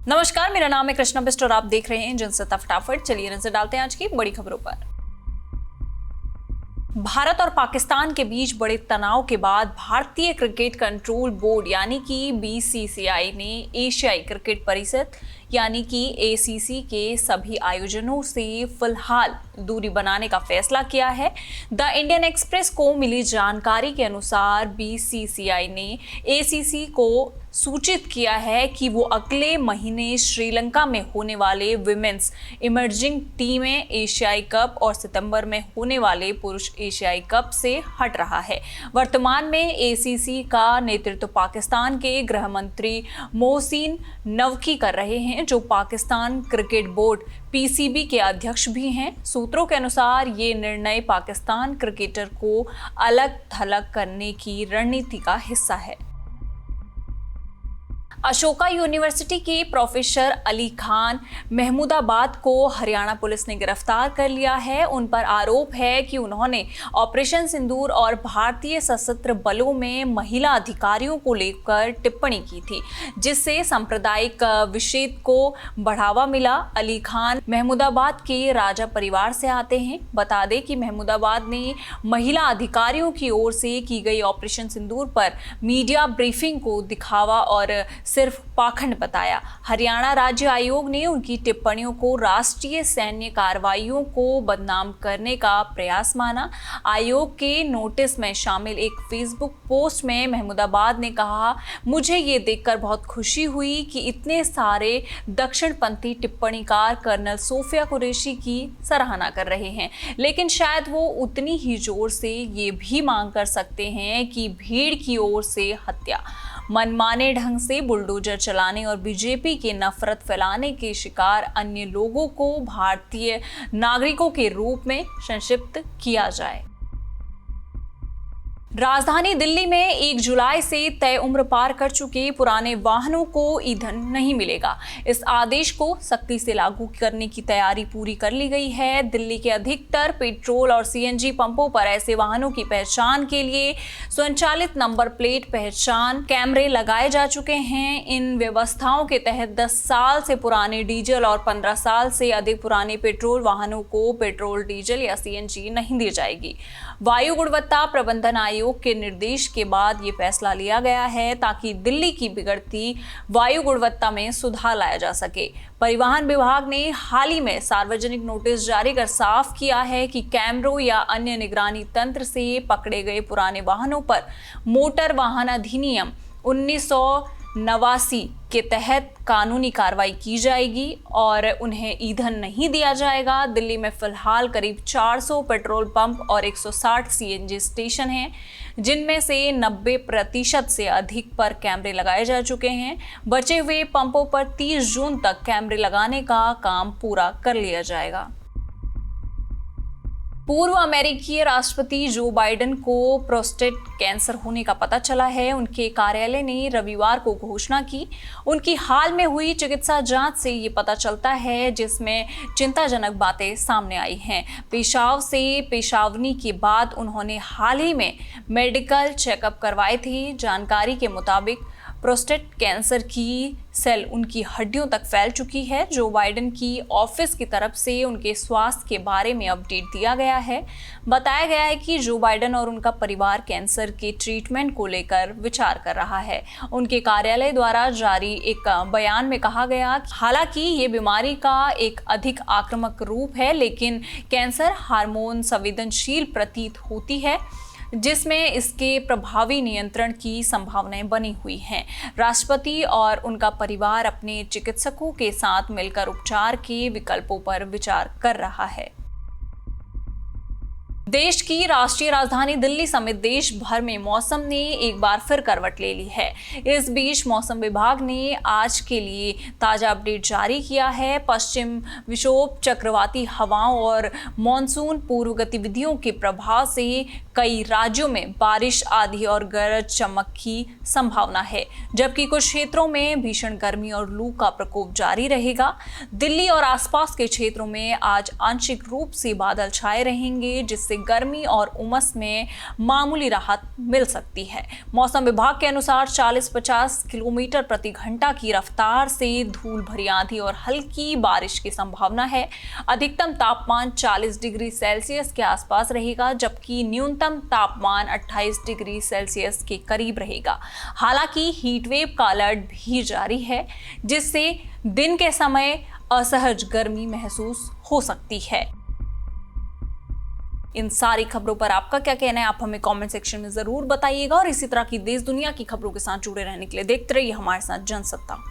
नमस्कार, मेरा नाम है कृष्णा बिस्ट और आप देख रहे हैं जनसत्ता फटाफट। चलिए नजर डालते हैं आज की बड़ी खबरों पर। भारत और पाकिस्तान के बीच बड़े तनाव के बाद भारतीय क्रिकेट कंट्रोल बोर्ड यानी कि बीसीसीआई ने एशियाई क्रिकेट परिषद यानी कि एसीसी के सभी आयोजनों से फिलहाल दूरी बनाने का फैसला किया है। द इंडियन एक्सप्रेस को मिली जानकारी के अनुसार बीसीसीआई ने एसीसी को सूचित किया है कि वो अगले महीने श्रीलंका में होने वाले विमेंस इमर्जिंग टीमें एशियाई कप और सितंबर में होने वाले पुरुष एशियाई कप से हट रहा है। वर्तमान में एसीसी का नेतृत्व पाकिस्तान के गृह मंत्री मोहसिन नकवी कर रहे हैं, जो पाकिस्तान क्रिकेट बोर्ड पीसीबी के अध्यक्ष भी हैं। सूत्रों के अनुसार ये निर्णय पाकिस्तान क्रिकेटर को अलग थलग करने की रणनीति का हिस्सा है। अशोका यूनिवर्सिटी के प्रोफेसर अली खान महमूदाबाद को हरियाणा पुलिस ने गिरफ्तार कर लिया है। उन पर आरोप है कि उन्होंने ऑपरेशन सिंदूर और भारतीय सशस्त्र बलों में महिला अधिकारियों को लेकर टिप्पणी की थी, जिससे सांप्रदायिक विषेद को बढ़ावा मिला। अली खान महमूदाबाद के राजा परिवार से आते हैं। बता दें कि महमूदाबाद ने महिला अधिकारियों की ओर से की गई ऑपरेशन सिंदूर पर मीडिया ब्रीफिंग को दिखावा और सिर्फ पाखंड बताया। हरियाणा राज्य आयोग ने उनकी टिप्पणियों को राष्ट्रीय सैन्य कार्रवाइयों को बदनाम करने का प्रयास माना। आयोग के नोटिस में शामिल एक फेसबुक पोस्ट में महमूदाबाद ने कहा, मुझे ये देखकर बहुत खुशी हुई कि इतने सारे दक्षिणपंथी टिप्पणीकार कर्नल सोफिया कुरैशी की सराहना कर रहे हैं, लेकिन शायद वो उतनी ही जोर से ये भी मांग कर सकते हैं कि भीड़ की ओर से हत्या, मनमाने ढंग से बुलडोजर चलाने और बीजेपी की नफरत फैलाने के शिकार अन्य लोगों को भारतीय नागरिकों के रूप में संक्षिप्त किया जाए। राजधानी दिल्ली में 1 जुलाई से तय उम्र पार कर चुके पुराने वाहनों को ईंधन नहीं मिलेगा। इस आदेश को सख्ती से लागू करने की तैयारी पूरी कर ली गई है। दिल्ली के अधिकतर पेट्रोल और सीएनजी पंपों पर ऐसे वाहनों की पहचान के लिए स्वचालित नंबर प्लेट पहचान कैमरे लगाए जा चुके हैं। इन व्यवस्थाओं के तहत 10 साल से पुराने डीजल और 15 साल से अधिक पुराने पेट्रोल वाहनों को पेट्रोल, डीजल या सीएनजी नहीं दी जाएगी। वायु गुणवत्ता प्रबंधन आयोग के निर्देश के बाद ये फैसला लिया गया है, ताकि दिल्ली की बिगड़ती वायु गुणवत्ता में सुधार लाया जा सके। परिवहन विभाग ने हाल ही में सार्वजनिक नोटिस जारी कर साफ किया है कि कैमरों या अन्य निगरानी तंत्र से पकड़े गए पुराने वाहनों पर मोटर वाहन अधिनियम 1989 के तहत कानूनी कार्रवाई की जाएगी और उन्हें ईंधन नहीं दिया जाएगा। दिल्ली में फिलहाल करीब 400 पेट्रोल पंप और 160 सीएनजी स्टेशन हैं, जिनमें से 90% से अधिक पर कैमरे लगाए जा चुके हैं। बचे हुए पंपों पर 30 जून तक कैमरे लगाने का काम पूरा कर लिया जाएगा। पूर्व अमेरिकी राष्ट्रपति जो बाइडेन को प्रोस्टेट कैंसर होने का पता चला है। उनके कार्यालय ने रविवार को घोषणा की। उनकी हाल में हुई चिकित्सा जांच से ये पता चलता है, जिसमें चिंताजनक बातें सामने आई हैं। पेशाब से पेशावनी के बाद उन्होंने हाल ही में मेडिकल चेकअप करवाए थे। जानकारी के मुताबिक प्रोस्टेट कैंसर की सेल उनकी हड्डियों तक फैल चुकी है। जो बाइडेन की ऑफिस की तरफ से उनके स्वास्थ्य के बारे में अपडेट दिया गया है। बताया गया है कि जो बाइडेन और उनका परिवार कैंसर के ट्रीटमेंट को लेकर विचार कर रहा है। उनके कार्यालय द्वारा जारी एक बयान में कहा गया, हालांकि ये बीमारी का एक अधिक आक्रामक रूप है, लेकिन कैंसर हार्मोन संवेदनशील प्रतीत होती है, जिसमें इसके प्रभावी नियंत्रण की संभावनाएं बनी हुई हैं। राष्ट्रपति और उनका परिवार अपने चिकित्सकों के साथ मिलकर उपचार के विकल्पों पर विचार कर रहा है। देश की राष्ट्रीय राजधानी दिल्ली समेत देश भर में मौसम ने एक बार फिर करवट ले ली है। इस बीच मौसम विभाग ने आज के लिए ताजा अपडेट जारी किया है। पश्चिम विक्षोभ, चक्रवाती हवाओं और मॉनसून पूर्व गतिविधियों के प्रभाव से कई राज्यों में बारिश, आंधी और गरज चमक की संभावना है, जबकि कुछ क्षेत्रों में भीषण गर्मी और लू का प्रकोप जारी रहेगा। दिल्ली और आसपास के क्षेत्रों में आज आंशिक रूप से बादल छाए रहेंगे, जिससे गर्मी और उमस में मामूली राहत मिल सकती है। मौसम विभाग के अनुसार 40-50 किलोमीटर प्रति घंटा की रफ्तार से धूल भरी आंधी और हल्की बारिश की संभावना है। अधिकतम तापमान 40 डिग्री सेल्सियस के आसपास रहेगा, जबकि न्यूनतम तापमान 28 डिग्री सेल्सियस के करीब रहेगा। हालांकि हीट वेव का अलर्ट भी जारी है, जिससे दिन के समय असहज गर्मी महसूस हो सकती है। इन सारी खबरों पर आपका क्या कहना है, आप हमें कमेंट सेक्शन में जरूर बताइएगा और इसी तरह की देश दुनिया की खबरों के साथ जुड़े रहने के लिए देखते रहिए हमारे साथ जनसत्ता।